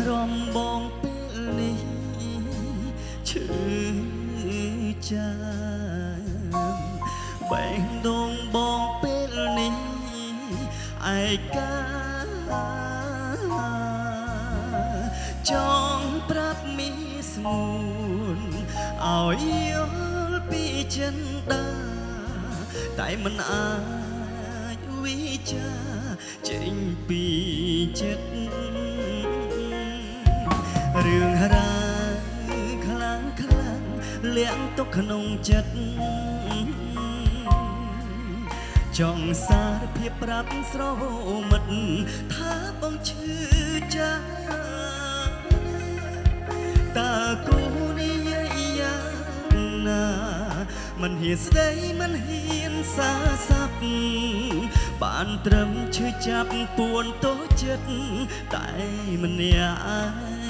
រំបងពេលនេះឈឺចាំបែងដងបងពេលនេះឯកាចង់ប្រាប់មីស្ងួនឲ្យយល់ពីចិនដាតែមិនអាចវិចាចេញពីចិត្តរឿងរ៉ាវខ្លាំងលាក់ទុកក្នុងចិត្តចង់សារភាពប្រាប់ស្រមិត្តថាបងឈឺចាតើគូនេះយ៉ាងណាមិនហ៊ានស្ដីមិនហ៊ានសារស័ព្ទបានត្រឹមឈឺចាប់ពួនតូចចិត្តតែមិនអាយ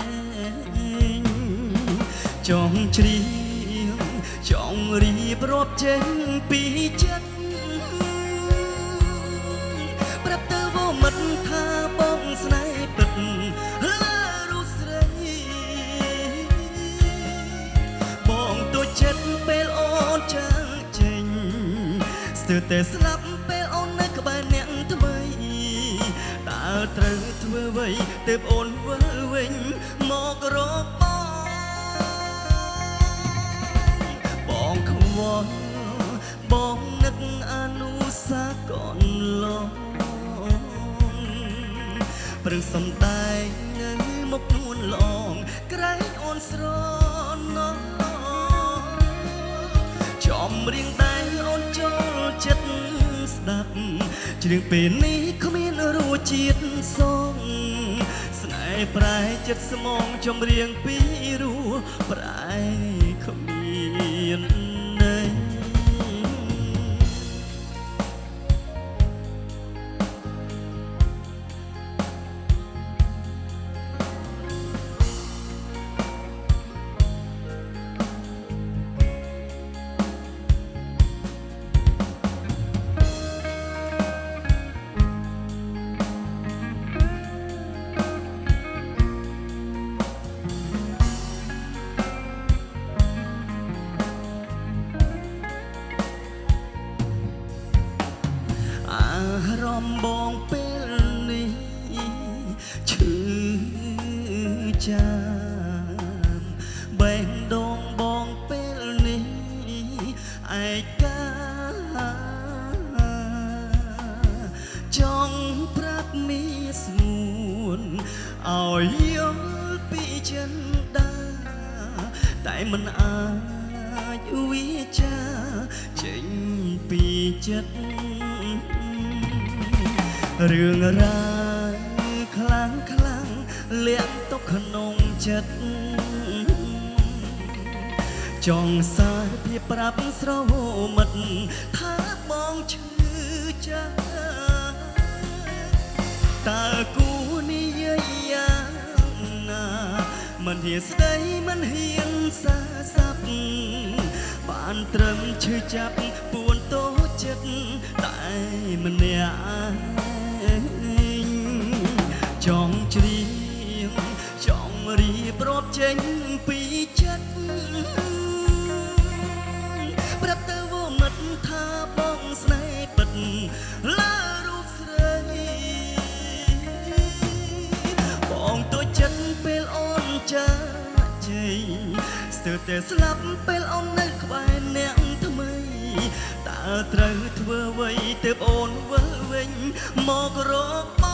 ចង់ជ្រាវចង់រៀបរាប់ចេញពីចិត្តប្រាប់ទៅវមិត្តថាបងស្នេហ៍ពិតលើរូបស្រីបងតូចចិត្តពេលអូនចាស់ចេញស្ទើរតែស្លាប់ពេលអូននៅក្បែរអ្នកថ្មីតើត្រូវធ្វើអ្វីទើបអូនវិលវិញមករកបងខ្វល់បងនឹកអនុសាកូនឡងព្រឹងសំដែងនៅមុខនួនឡងក្រែងអូនស្រណោចំរៀងតែអូនចូលចិត្តស្ដាប់ច្រៀងពេលនេះគ្មានរសជាតិសងស្នេហ៍ប្រែចិត្តស្មងចំរៀងពីរសប្រែគ្មានន័យរំបងពេលនេះឈឺចាំបែងដងបងពេលនេះឯកាចង់ប្រាប់មីស្ងួនឲ្យយល់ពីចិនដាតែមិនអាចវិចាចេញពីចិត្តរឿងរ៉ាវខ្លាំងលាក់ទុកក្នុងចិត្តចង់សារភាពប្រាប់ស្រមិត្តថាបងឈឺចាតើគូនេះយ៉ាងណាមិនហ៊ានស្ដីមិនហ៊ានសារស័ព្ទបានត្រឹមឈឺចាប់ពួនតូចចិត្តតែមិនអាចចង់ជ្រាវចង់រៀបរាប់ចេញពីចិត្តប្រាប់ទៅវមិត្តថាបងស្នេហ៍ពិតលើរូបស្រីបងតូចចិត្តពេលអូនចាស់ចេញស្ទើរតែស្លាប់ពេលអូននៅក្បែរអ្នកថ្មីតើត្រូវធ្វើអ្វីទើបអូនវិលវិញមករក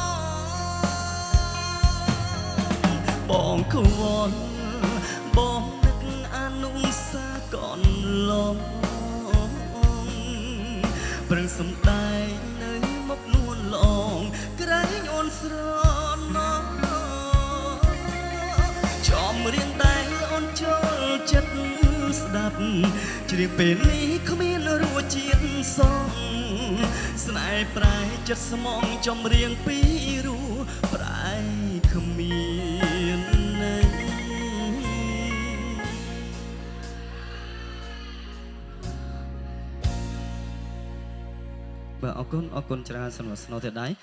បងខ្វល់បងនឹកអនុសាកូនឡងព្រឹងសំដែងនៅមុខនួនឡងក្រែងអូនស្រណោចំរៀងតែអូនចូលចិត្តស្ដាប់ច្រៀងពេលនេះគ្មានរសជាតិសងស្នេហ៍ប្រែចិត្តស្មងចំរៀងពីរសប្រែគ្មានន័យបាទអរគុណច្រើនសម្រាប់ស្នូទៀតដែរ